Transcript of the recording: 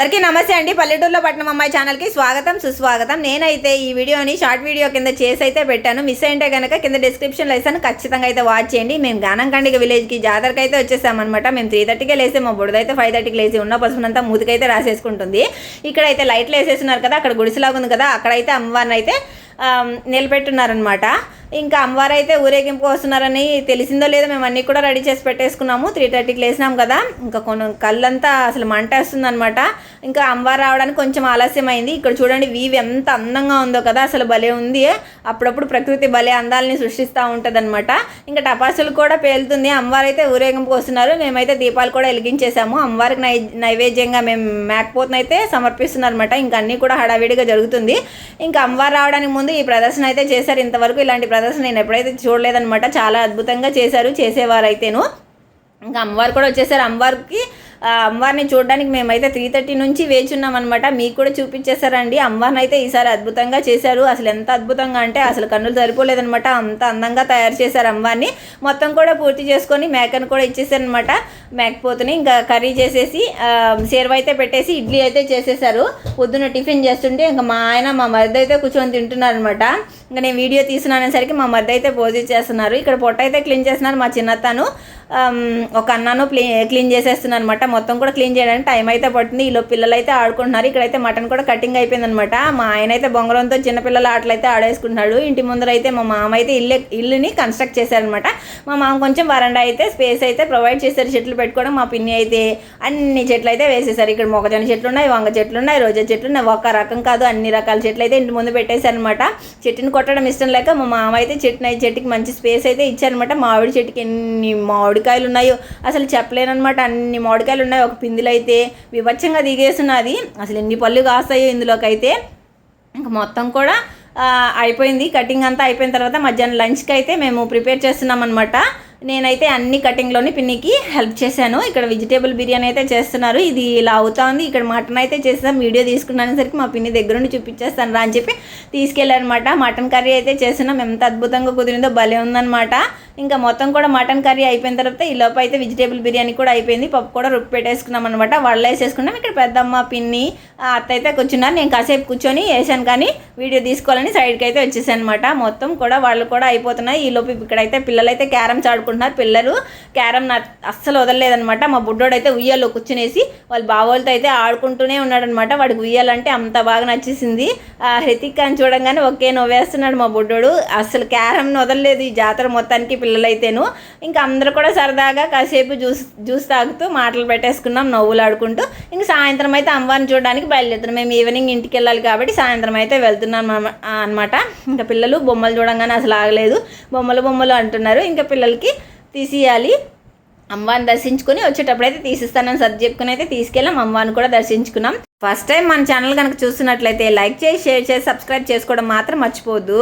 అందరికీ నమస్తే అండి. పల్లెటూరులో పట్నం అమ్మాయి ఛానల్కి స్వాగతం సుస్వాగతం. నేనైతే ఈ వీడియోని షార్ట్ వీడియో కింద చేసి అయితే పెట్టాను. మిస్ అయితే కనుక కింద డిస్క్రిప్షన్లో ఇస్తాను, ఖచ్చితంగా అయితే వాచ్ చేయండి. మేము గానంకండిగ విలేజ్కి జాతరకి అయితే వచ్చేసామన్నమాట. మేము 3:30కే లేసి మా బుడదైతే 5:30కి లేచి ఉన్న పసుపునంతా మూతికైతే రాసేసుకుంటుంది. ఇక్కడైతే లైట్లు వేసేస్తున్నారు కదా, అక్కడ గుడిసెలాగా ఉంది కదా, అక్కడైతే అమ్మవారిని అయితే నిలబెట్టున్నారనమాట. ఇంకా అమ్మవారు అయితే ఊరేగింపు వస్తున్నారని తెలిసిందో లేదో మేము అన్నీ కూడా రెడీ చేసి పెట్టేసుకున్నాము. 3:30కి లేసినాం కదా, ఇంకా కళ్ళంతా అసలు మంట వేస్తుంది అనమాట. ఇంకా అమ్మవారు రావడానికి కొంచెం ఆలస్యం అయింది. ఇక్కడ చూడండి వీవ్ ఎంత అందంగా ఉందో కదా, అసలు భలే ఉంది. అప్పుడప్పుడు ప్రకృతి భలే అందాలని సృష్టిస్తూ ఉంటుంది అనమాట. ఇంకా టపాసులు కూడా పేలుతుంది. అమ్మవారు అయితే ఊరేగింపుకి వస్తున్నారు. మేమైతే దీపాలు కూడా వెలిగించేసాము. అమ్మవారికి నైవేద్యంగా మేము మేకపోతునైతే సమర్పిస్తున్నారు అనమాట. ఇంకా అన్నీ కూడా హడావిడిగా జరుగుతుంది. ఇంకా అమ్మవారు రావడానికి ముందు ఈ ప్రదర్శన అయితే చేశారు. ఇంతవరకు ఇలాంటి ప్రదర్శన నేను ఎప్పుడైతే చూడలేదనమాట. చాలా అద్భుతంగా చేశారు చేసేవారైతేను. ఇంకా అమ్మవారు కూడా వచ్చేసారు. అమ్మవారిని చూడడానికి మేమైతే 3:30 నుంచి వేచి ఉన్నామన్నమాట. మీకు కూడా చూపించేశారండి. అమ్మవారిని అయితే ఈసారి అద్భుతంగా చేశారు. అసలు ఎంత అద్భుతంగా అంటే అసలు కన్నులు సరిపోలేదనమాట. అంత అందంగా తయారు చేశారు అమ్మవారిని. మొత్తం కూడా పూర్తి చేసుకొని మేకను కూడా ఇచ్చేసారనమాట. మేకపోతుని ఇంకా కర్రీ చేసేసి సేర్వ అయితే పెట్టేసి ఇడ్లీ అయితే చేసేసారు. పొద్దున్న టిఫిన్ చేస్తుంటే ఇంకా మా ఆయన మా మరిది అయితే కూర్చొని తింటున్నారనమాట. ఇంకా నేను వీడియో తీసుకునేసరికి మా మరిది అయితే పోజ్ చేస్తున్నారు. ఇక్కడ పొట్ట అయితే క్లీన్ చేస్తున్నారు మా చిన్నతను. ఒక అన్నాను క్లీన్ చేసేస్తున్నాను అనమాట. మొత్తం కూడా క్లీన్ చేయడానికి టైం అయితే పడుతుంది. ఈలో పిల్లలు అయితే ఆడుకుంటున్నారు. ఇక్కడైతే మటన్ కూడా కటింగ్ అయిపోయిందనమాట. మా ఆయన అయితే బొంగరంతో చిన్నపిల్లల ఆటలైతే ఆడేసుకుంటున్నాడు. ఇంటి ముందర అయితే మా మామ అయితే ఇల్లుని కన్స్ట్రక్ట్ చేశారనమాట. మా మామ కొంచెం వరండా అయితే స్పేస్ అయితే ప్రొవైడ్ చేశారు చెట్లు పెట్టుకోవడం. మా పిన్ని అయితే అన్ని చెట్లు అయితే వేసేసారు. ఇక్కడ మొక్కజొన్న చెట్లు ఉన్నాయి, వంగ చెట్లు ఉన్నాయి, రోజా చెట్లు ఉన్నాయి. ఒక రకం కాదు అన్ని రకాల చెట్లు అయితే ఇంటి ముందు పెట్టేశారనమాట. చెట్టుని కొట్టడం ఇష్టం లేక మా మామ అయితే చెట్టుకి మంచి స్పేస్ అయితే ఇచ్చారనమాట. మామిడి చెట్టుకి ఎన్ని మామిడికాయలు ఉన్నాయో అసలు చెప్పలేనమాట. అన్ని మామిడికాయలు ఉన్నాయి. ఒక పిందులు అయితే వివచ్చంగా దిగేస్తున్నది. అసలు ఎన్ని పళ్ళు కాస్తాయో ఇందులోకి అయితే. ఇంకా మొత్తం కూడా అయిపోయింది. కటింగ్ అంతా అయిపోయిన తర్వాత మధ్యాహ్నం లంచ్కి అయితే మేము ప్రిపేర్ చేస్తున్నాం అనమాట. నేనైతే అన్ని కటింగ్లోని పిన్నికి హెల్ప్ చేశాను. ఇక్కడ వెజిటేబుల్ బిర్యానీ అయితే చేస్తున్నారు. ఇది ఇలా అవుతా ఉంది. ఇక్కడ మటన్ అయితే చేస్తాను. వీడియో తీసుకున్నానేసరికి మా పిన్ని దగ్గర నుండి చూపించేస్తాను రా అని చెప్పి తీసుకెళ్ళారనమాట. మటన్ కర్రీ అయితే చేస్తున్నాం. ఎంత అద్భుతంగా కుదిరిందో భలే ఉందనమాట. ఇంకా మొత్తం కూడా మటన్ కర్రీ అయిపోయిన తర్వాత ఈ లోపు అయితే వెజిటేబుల్ బిర్యానీ కూడా అయిపోయింది. పప్పు కూడా రుబ్బి పెట్టేసుకున్నాం అనమాట. వాళ్ళు వేసేసుకున్నాం. ఇక్కడ పెద్దమ్మ పిన్ని అత్త అయితే కూర్చున్నారు. నేను కాసేపు కూర్చొని వేసాను కానీ వీడియో తీసుకోవాలని సైడ్కి అయితే వచ్చేసాను అనమాట. మొత్తం కూడా వాళ్ళు కూడా అయిపోతున్నాయి. ఈ లోపు ఇక్కడైతే పిల్లలు అయితే క్యారమ్స్ ఆడుకుంటున్నారు. పిల్లలు క్యారమ్ అస్సలు వదలలేదనమాట. మా బుడ్డోడైతే ఉయ్యాలో కూర్చునేసి వాళ్ళ బావోళ్ళతో అయితే ఆడుకుంటూనే ఉన్నాడనమాట. వాడికి ఉయ్యాలంటే అంత బాగా నచ్చేసింది. హృతిక్ అని చూడంగానే ఒకే నవ్వేస్తున్నాడు మా బుడ్డోడు. అసలు క్యారమ్ని వదలలేదు ఈ జాతర మొత్తానికి పిల్లలైతేను. ఇంకా అందరూ కూడా సరదాగా కాసేపు జ్యూస్ తాగుతూ మాటలు పెట్టేసుకున్నాం, నవ్వులు ఆడుకుంటూ. ఇంకా సాయంత్రం అయితే అమ్మవారిని చూడడానికి బయలుదేరుతున్నాం. మేము ఈవినింగ్ ఇంటికి వెళ్ళాలి కాబట్టి సాయంత్రం అయితే వెళ్తున్నాం అనమాట. ఇంకా పిల్లలు బొమ్మలు చూడంగానే అసలు ఆగలేదు. బొమ్మలు అంటున్నారు. ఇంకా పిల్లలకి తీసియాలి. అమ్మవారిని దర్శించుకొని వచ్చేటప్పుడు అయితే తీసిస్తానని సర్ది చెప్పుకుని అయితే తీసుకెళ్ళాం. అమ్మవారిని కూడా దర్శించుకున్నాం. ఫస్ట్ టైం మన ఛానల్ కనుక చూస్తున్నట్లయితే లైక్ చేసి షేర్ చేసి సబ్స్క్రైబ్ చేసుకోవడం మాత్రం మర్చిపోవద్దు.